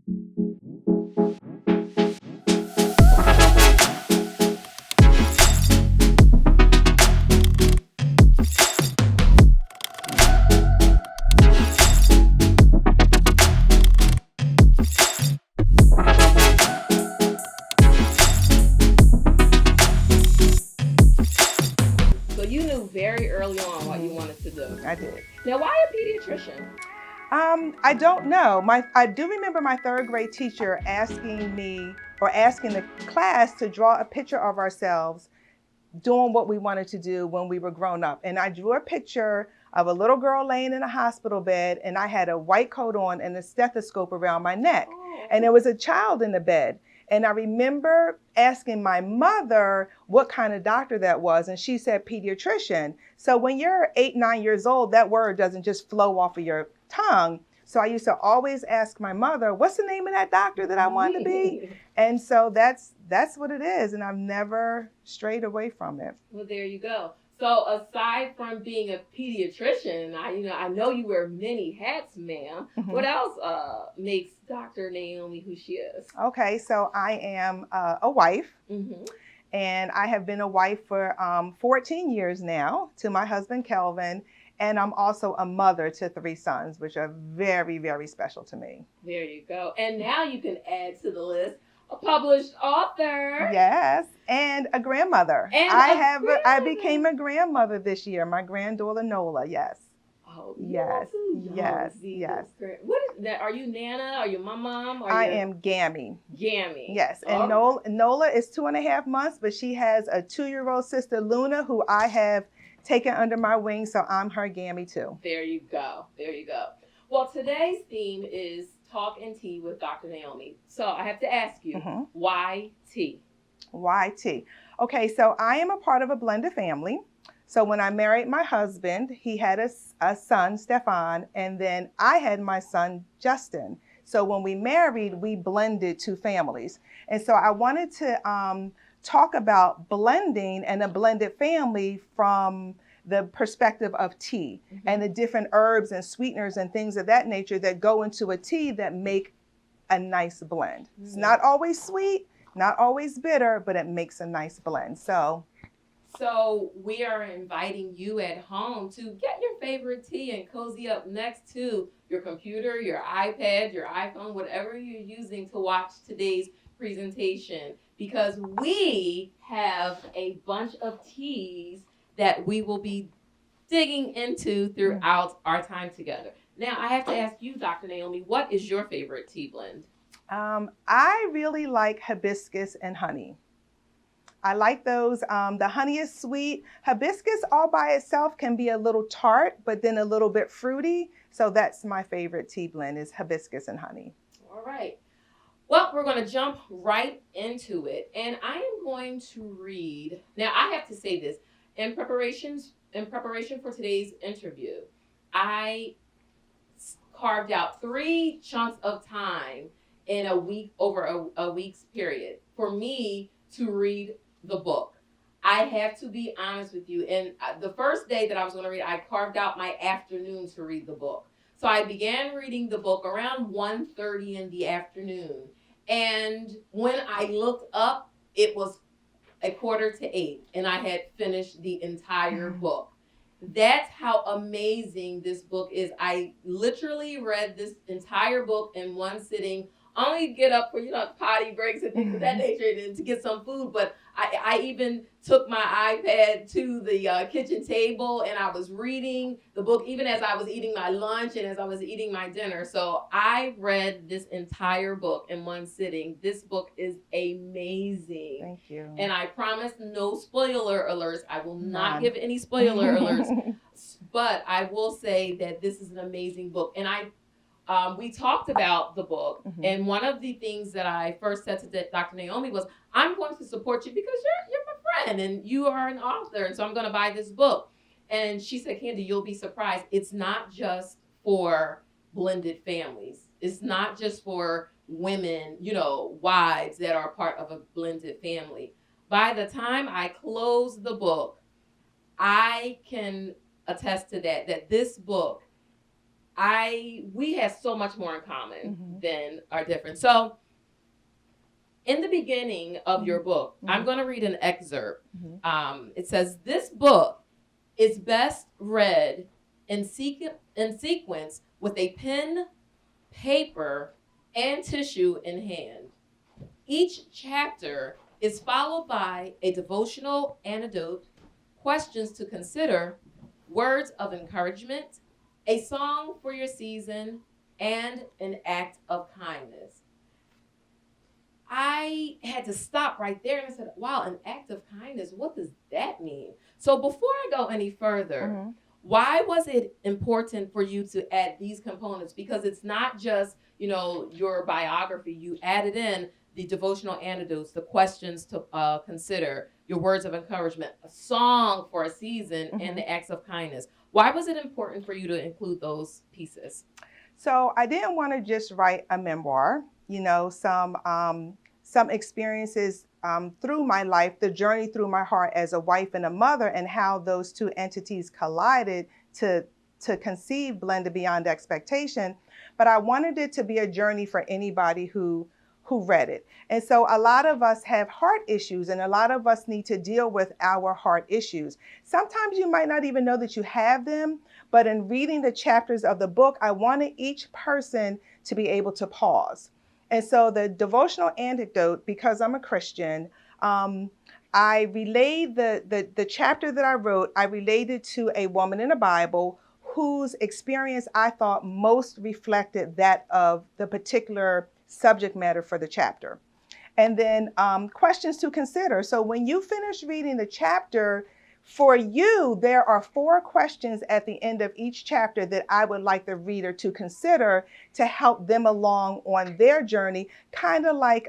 So you knew very early on what you wanted to do. I did. Now, why a pediatrician? I don't know. I do remember my third grade teacher asking the class to draw a picture of ourselves doing what we wanted to do when we were grown up. And I drew a picture of a little girl laying in a hospital bed, and I had a white coat on and a stethoscope around my neck. Oh. And there was a child in the bed. And I remember asking my mother what kind of doctor that was, and she said pediatrician. So when you're 8, 9 years old, that word doesn't just flow off of your tongue. So I used to always ask my mother, what's the name of that doctor that I want to be? And so that's what it is, and I've never strayed away from it. Well, there you go. So aside from being a pediatrician, I know you wear many hats, ma'am. Mhm. What else makes Dr. Naomi who she is? Okay, so I am a wife, Mm-hmm. and I have been a wife for 14 years now to my husband, Kelvin, and I'm also a mother to 3 sons, which are very, very special to me. There you go. And now you can add to the list a published author. Yes, and a grandmother. And I became a grandmother this year. My granddaughter Nola. Yes. Oh, Yes, yes, yes. What is that? Are you Nana? Are you my mom? I am Gammy. Gammy. Yes, and All Nola is 2.5 months, but she has a 2-year-old sister, Luna, who I have taken under my wing, so I'm her Gammy too. There you go. There you go. Well, today's theme is Talk and Tea with Dr. Naomi. So I have to ask you, why tea? Why tea? Okay, so I am a part of a blended family. So when I married my husband, he had a son, Stefan, and then I had my son, Justin. So when we married, we blended 2 families. And so I wanted to talk about blending and a blended family from the perspective of tea and the different herbs and sweeteners and things of that nature that go into a tea that make a nice blend. It's not always sweet, not always bitter, but it makes a nice blend. So we are inviting you at home to get your favorite tea and cozy up next to your computer, your iPad, your iPhone, whatever you're using to watch today's presentation, because we have a bunch of teas that we will be digging into throughout our time together. Now, I have to ask you, Dr. Naomi, what is your favorite tea blend? I really like hibiscus and honey. I like those. The honey is sweet. Hibiscus all by itself can be a little tart, but then a little bit fruity. So that's my favorite tea blend is hibiscus and honey. All right. Well, we're going to jump right into it. And I am going to read. Now, I have to say this. In preparation for today's interview, I carved out 3 chunks of time in a week, over a week's period, for me to read the book. I have to be honest with you. And the first day that I was going to read, I carved out my afternoon to read the book. So I began reading the book around 1:30 in the afternoon. And when I looked up, it was 7:45, and I had finished the entire book. That's how amazing this book is. I literally read this entire book in one sitting. Only get up for potty breaks and things of that nature, and to get some food. But I even took my iPad to the kitchen table, and I was reading the book even as I was eating my lunch and as I was eating my dinner. So I read this entire book in one sitting. This book is amazing. Thank you. And I promise no spoiler alerts. I will not give any spoiler alerts. But I will say that this is an amazing book. And we talked about the book, and one of the things that I first said to Dr. Naomi was, I'm going to support you because you're my friend and you are an author, and so I'm going to buy this book. And she said, Candy, you'll be surprised. It's not just for blended families. It's not just for women, wives that are part of a blended family. By the time I close the book, I can attest to that this book, we have so much more in common Mm-hmm. than our difference. So in the beginning of your book, I'm going to read an excerpt. It says, "This book is best read in sequence with a pen, paper, and tissue in hand. Each chapter is followed by a devotional antidote, questions to consider, words of encouragement, a song for your season, and an act of kindness." I had to stop right there and I said, wow, an act of kindness, what does that mean? So before I go any further, why was it important for you to add these components? Because it's not just, your biography. You added in the devotional antidotes, the questions to consider, your words of encouragement, a song for a season, and the acts of kindness. Why was it important for you to include those pieces? So I didn't want to just write a memoir, some experiences through my life, the journey through my heart as a wife and a mother, and how those two entities collided to conceive Blended Beyond Expectation. But I wanted it to be a journey for anybody who read it. And so a lot of us have heart issues, and a lot of us need to deal with our heart issues. Sometimes you might not even know that you have them, but in reading the chapters of the book, I wanted each person to be able to pause. And so the devotional antidote, because I'm a Christian, I relayed the chapter that I wrote, I related to a woman in the Bible whose experience I thought most reflected that of the particular subject matter for the chapter. And then questions to consider. So when you finish reading the chapter, for you, there are 4 questions at the end of each chapter that I would like the reader to consider to help them along on their journey, kind of like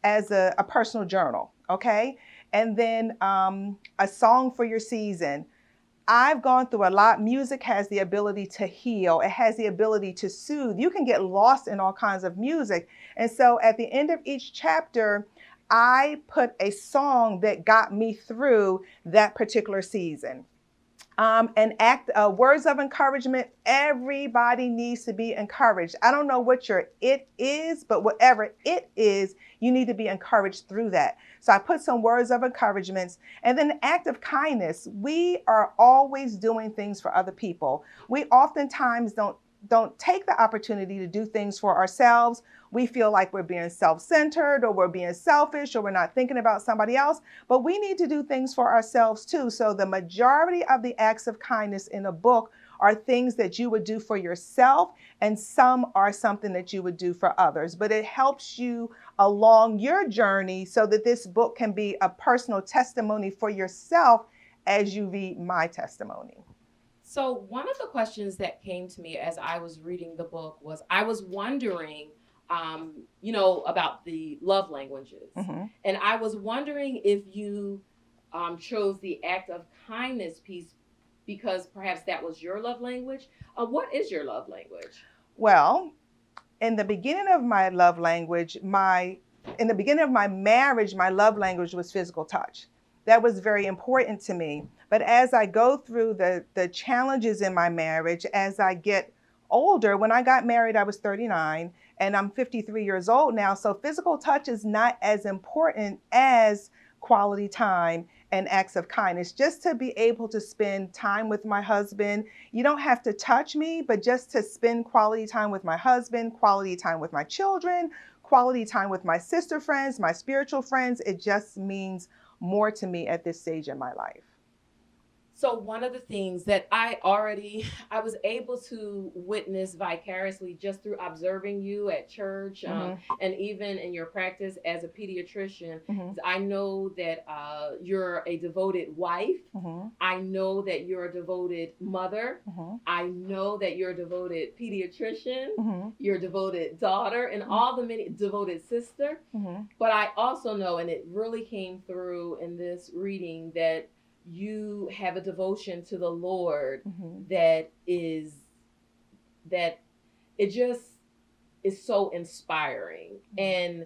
as a personal journal, okay? And then a song for your season. I've gone through a lot. Music has the ability to heal. It has the ability to soothe. You can get lost in all kinds of music. And so at the end of each chapter, I put a song that got me through that particular season. An act, words of encouragement. Everybody needs to be encouraged. I don't know what your it is, but whatever it is, you need to be encouraged through that. So I put some words of encouragements, and then an act of kindness. We are always doing things for other people. We oftentimes don't take the opportunity to do things for ourselves. We feel like we're being self-centered, or we're being selfish, or we're not thinking about somebody else, but we need to do things for ourselves too. So the majority of the acts of kindness in a book are things that you would do for yourself, and some are something that you would do for others. But it helps you along your journey so that this book can be a personal testimony for yourself as you read my testimony. So one of the questions that came to me as I was reading the book was, I was wondering, about the love languages. And I was wondering if you chose the act of kindness piece because perhaps that was your love language. What is your love language? Well, in the beginning of my love language, in the beginning of my marriage, my love language was physical touch. That was very important to me. But as I go through the challenges in my marriage, as I get older, when I got married, I was 39, and I'm 53 years old now. So physical touch is not as important as quality time and acts of kindness. Just to be able to spend time with my husband. You don't have to touch me, but just to spend quality time with my husband, quality time with my children, quality time with my sister friends, my spiritual friends. It just means more to me at this stage in my life. So one of the things that I was able to witness vicariously just through observing you at church, and even in your practice as a pediatrician, I know that you're a devoted wife. I know that you're a devoted mother. I know that you're a devoted pediatrician. You're a devoted daughter, and all the many devoted sister. But I also know, and it really came through in this reading, that you have a devotion to the Lord that it just is so inspiring. And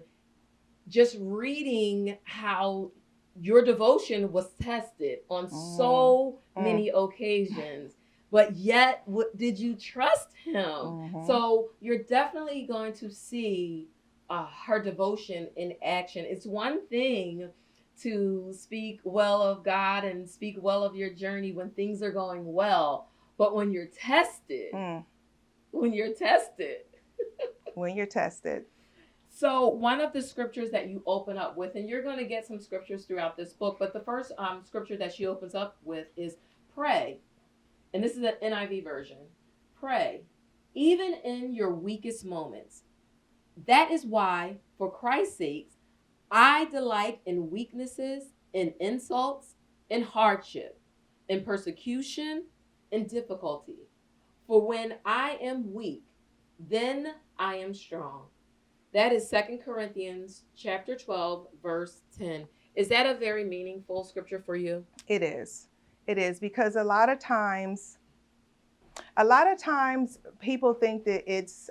just reading how your devotion was tested on so many occasions but yet did you trust him? Mhm. So you're definitely going to see her devotion in action. It's one thing to speak well of God and speak well of your journey when things are going well, but when you're tested, Mm. when you're tested. When you're tested. So one of the scriptures that you open up with, and you're going to get some scriptures throughout this book, but the first scripture that she opens up with is pray. And this is an NIV version. Pray, even in your weakest moments. That is why, for Christ's sake, I delight in weaknesses, in insults, in hardship, in persecution, in difficulty. For when I am weak, then I am strong. That is 2 Corinthians chapter 12, verse 10. Is that a very meaningful scripture for you? It is. It is, because a lot of times people think that it's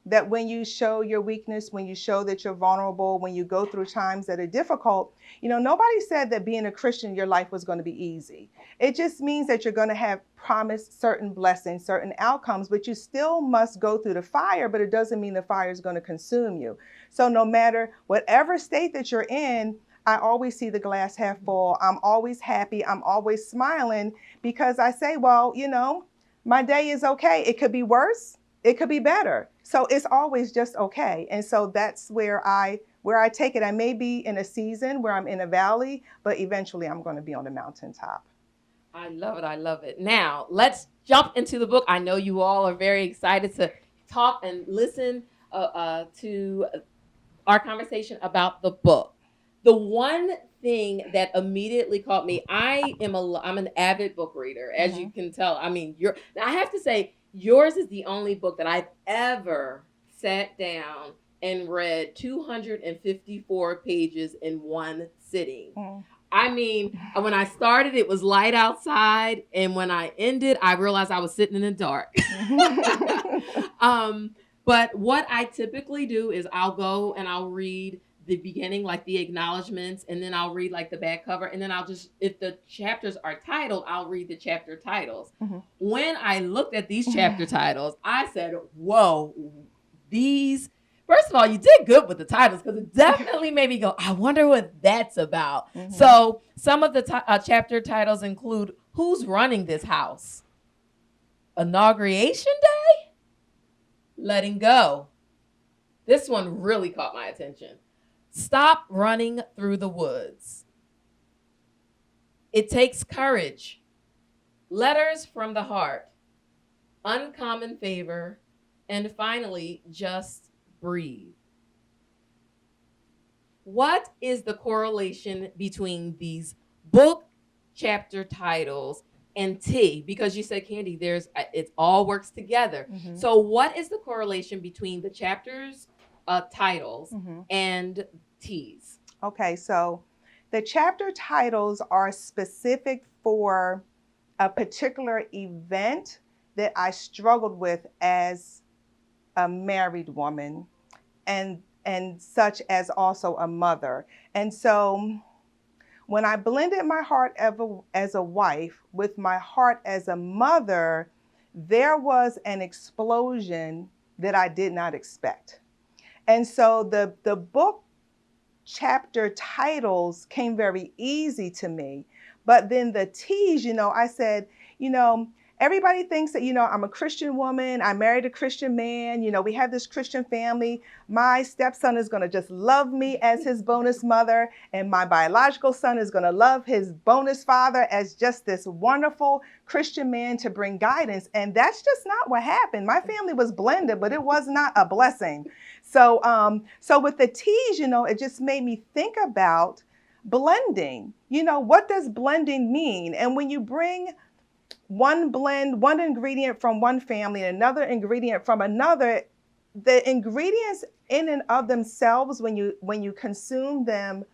that when you show your weakness, when you show that you're vulnerable, when you go through times that are difficult, nobody said that being a Christian, your life was going to be easy. It just means that you're going to have promised certain blessings, certain outcomes, but you still must go through the fire, but it doesn't mean the fire is going to consume you. So no matter whatever state that you're in, I always see the glass half full. I'm always happy. I'm always smiling, because I say, well, my day is okay. It could be worse. It could be better. So it's always just okay. And so that's where I take it. I may be in a season where I'm in a valley, but eventually I'm going to be on the mountaintop. I love it. I love it. Now, let's jump into the book. I know you all are very excited to talk and listen to our conversation about the book. The one thing that immediately caught me, I'm an avid book reader, as you can tell. I mean, I have to say, yours is the only book that I've ever sat down and read 254 pages in one sitting. I mean, when I started, it was light outside, and when I ended, I realized I was sitting in the dark. But what I typically do is I'll go and I'll read the beginning, like the acknowledgments, and then I'll read like the back cover, and then if the chapters are titled, I'll read the chapter titles. When I looked at these chapter titles, I said, whoa, first of all, you did good with the titles, because it definitely made me go, I wonder what that's about. So some of the chapter titles include Who's Running This House? Inauguration Day? Letting Go. This one really caught my attention. Stop Running Through the Woods. It Takes Courage. Letters from the Heart. Uncommon Favor. And finally, Just Breathe. What is the correlation between these book chapter titles and tea? Because you said, Candy, it all works together. So what is the correlation between the chapters titles and teas? Okay, so the chapter titles are specific for a particular event that I struggled with as a married woman, and such as also a mother. And so when I blended my heart as a wife with my heart as a mother, there was an explosion that I did not expect. And so the book chapter titles came very easy to me. But then the T's, I said, everybody thinks that, I'm a Christian woman. I married a Christian man. We have this Christian family. My stepson is going to just love me as his bonus mother. And my biological son is going to love his bonus father as just this wonderful Christian man to bring guidance. And that's just not what happened. My family was blended, but it was not a blessing. So with the T's, it just made me think about blending. What does blending mean? And when you bring one ingredient from one family and another ingredient from another, the ingredients in and of themselves, when you consume them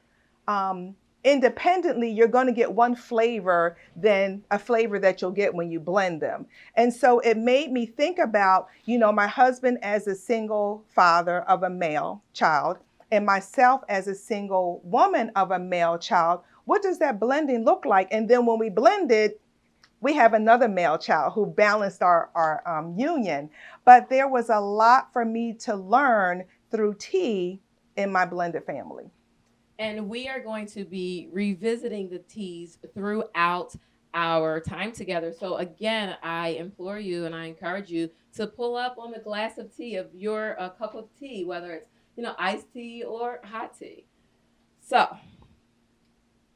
independently, you're going to get one flavor than a flavor that you'll get when you blend them. And so it made me think about, my husband as a single father of a male child and myself as a single woman of a male child. What does that blending look like? And then when we blended, we have another male child who balanced our union. But there was a lot for me to learn through tea in my blended family. And we are going to be revisiting the teas throughout our time together. So again, I implore you and I encourage you to pull up on the glass of tea of your cup of tea, whether it's iced tea or hot tea. So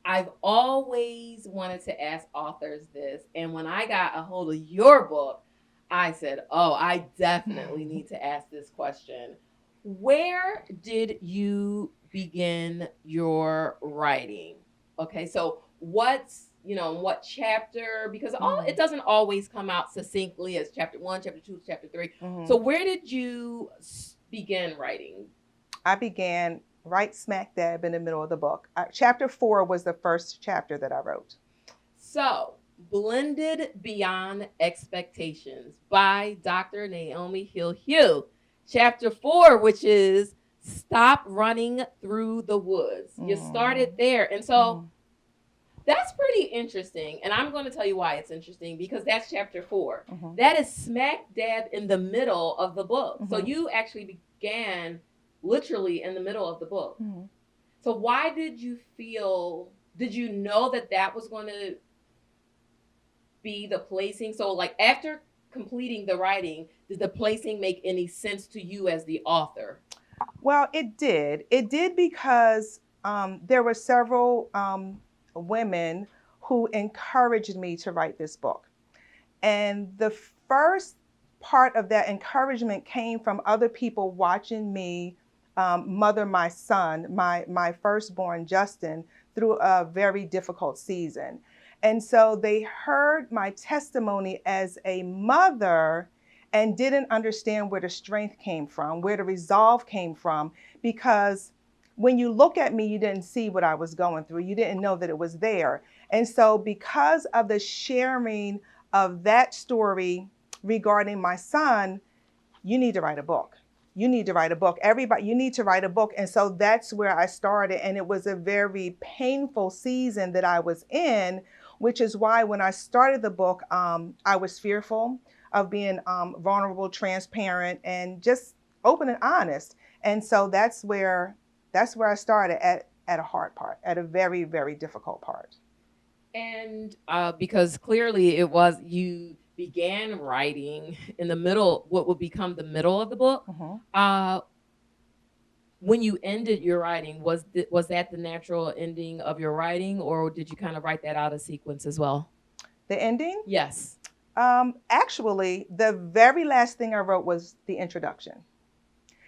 I've always wanted to ask authors this, and when I got a hold of your book, I said, "Oh, I definitely need to ask this question. Where did you begin your writing?" Okay, so what chapter? Because it doesn't always come out succinctly as chapter 1, chapter 2, chapter 3. So where did you begin writing? I began right smack dab in the middle of the book. Chapter 4 was the first chapter that I wrote. So, Blended Beyond Expectations by Dr. Naomi Hill. Chapter 4, which is Stop Running Through the Woods. You started there. And so that's pretty interesting. And I'm going to tell you why it's interesting, because that's chapter 4. That is smack dab in the middle of the book. So you actually began literally in the middle of the book. So why did you know that was going to be the placing? So like after completing the writing, did the placing make any sense to you as the author? Well, it did. It did because there were several women who encouraged me to write this book. And the first part of that encouragement came from other people watching me mother my son, my firstborn, Justin, through a very difficult season. And so they heard my testimony as a mother and didn't understand where the strength came from, where the resolve came from, because when you look at me, you didn't see what I was going through. You didn't know that it was there. And so because of the sharing of that story regarding my son, you need to write a book. You need to write a book. Everybody, you need to write a book. And so that's where I started. And it was a very painful season that I was in, which is why when I started the book, I was fearful of being vulnerable, transparent, and just open and honest. And so that's where I started at a hard part, at a very, very difficult part. And because clearly it was, you began writing in the middle, what would become the middle of the book. When you ended your writing, was that the natural ending of your writing, or did you kind of write that out of sequence as well? The ending? Yes. Actually, the very last thing I wrote was the introduction.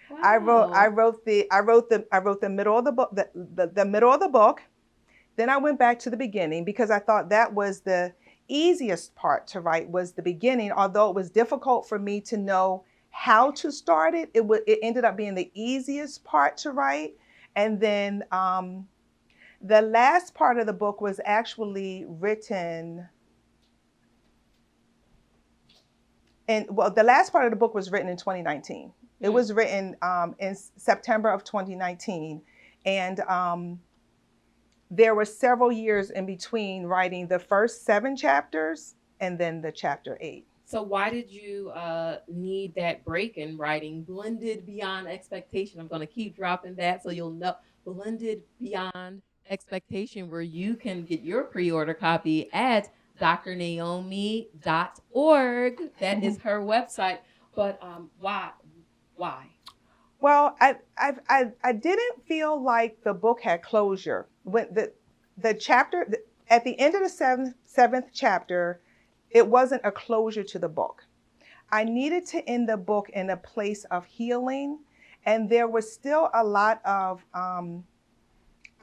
Wow. I wrote the middle of the book, the middle of the book. Then I went back to the beginning because I thought that was the easiest part to write, was the beginning. Although it was difficult for me to know how to start it, it ended up being the easiest part to write. And then the last part of the book was actually written. The last part of the book was written in 2019. It was written in September of 2019. And there were several years in between writing the first 7 chapters and then the chapter 8. So why did you need that break in writing Blended Beyond Expectation? I'm going to keep dropping that so you'll know. Blended Beyond Expectation, where you can get your pre-order copy at drnaomi.org. That is her website. But why? Well, I didn't feel like the book had closure. When the chapter at the end of the seventh chapter, it wasn't a closure to the book. I needed to end the book in a place of healing, and there was still a lot of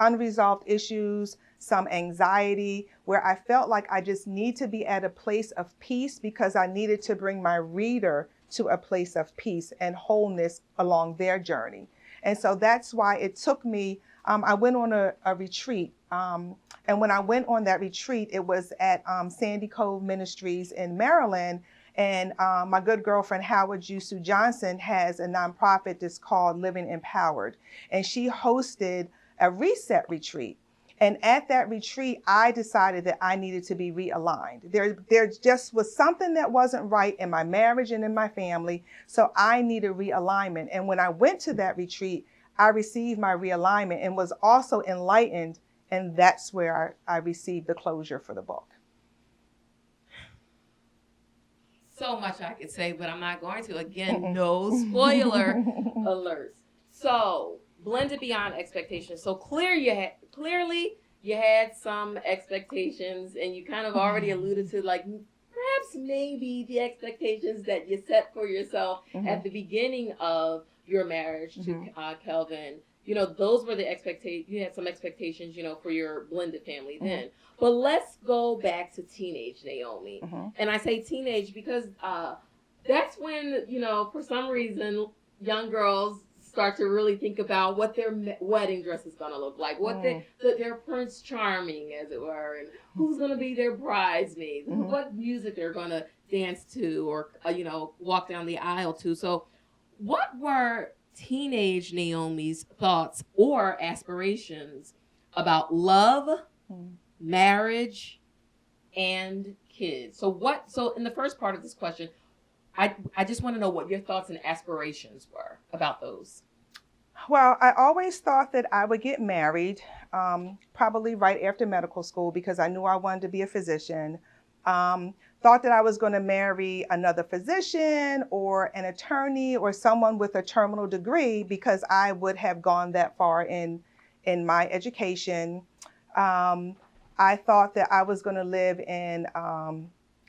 unresolved issues, some anxiety, where I felt like I just need to be at a place of peace because I needed to bring my reader to a place of peace and wholeness along their journey. And so that's why it took me, I went on a retreat. And when I went on that retreat, it was at Sandy Cove Ministries in Maryland. And my good girlfriend, Howard Jusu Johnson, has a nonprofit that's called Living Empowered. And she hosted a reset retreat. And at that retreat, I decided that I needed to be realigned. There just was something that wasn't right in my marriage and in my family. So I needed realignment. And when I went to that retreat, I received my realignment and was also enlightened. And that's where I received the closure for the book. So much I could say, but I'm not going to. Again, no spoiler alerts. So, blended beyond expectations. So clearly you had some expectations, and you kind of already alluded to, like, perhaps maybe the expectations that you set for yourself at the beginning of your marriage to Kelvin. You know, those were the expectations. You had some expectations, you know, for your blended family then. But let's go back to teenage Naomi. And I say teenage because that's when, you know, for some reason, young girls start to really think about what their wedding dress is going to look like, what their Prince Charming, as it were, and who's going to be their bridesmaids, what music they're going to dance to or, you know, walk down the aisle to. So what were teenage Naomi's thoughts or aspirations about love, marriage, and kids? So in the first part of this question, I just want to know what your thoughts and aspirations were about those. Well, I always thought that I would get married, probably right after medical school, because I knew I wanted to be a physician. Thought that I was going to marry another physician or an attorney or someone with a terminal degree because I would have gone that far in my education. I thought that I was going to live in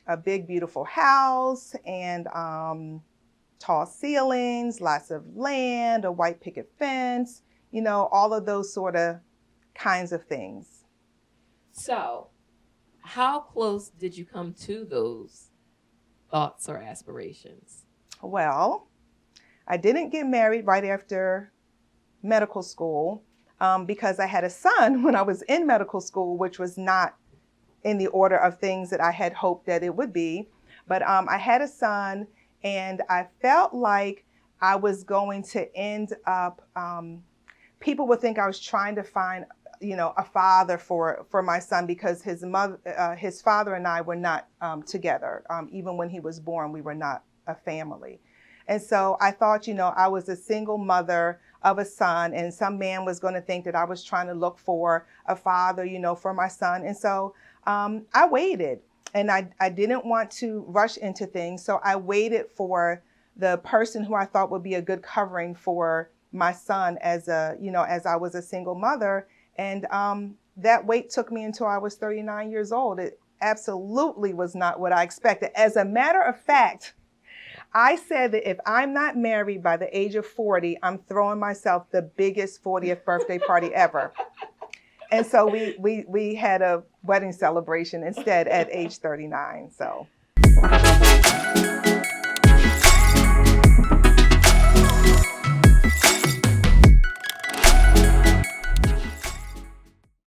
a big, beautiful house and tall ceilings, lots of land, a white picket fence, you know, all of those sort of kinds of things. So, how close did you come to those thoughts or aspirations? Well, I didn't get married right after medical school because I had a son when I was in medical school, which was not in the order of things that I had hoped that it would be. But I had a son, and I felt like I was going to end up, people would think I was trying to find, you know, a father for my son because his father and I were not together. Even when he was born, we were not a family. And so I thought, you know, I was a single mother of a son, and some man was going to think that I was trying to look for a father, you know, for my son. And so I waited, and I didn't want to rush into things. So I waited for the person who I thought would be a good covering for my son as I was a single mother. And that wait took me until I was 39 years old. It absolutely was not what I expected. As a matter of fact, I said that if I'm not married by the age of 40, I'm throwing myself the biggest 40th birthday party ever. And so we had a wedding celebration instead at age 39. So.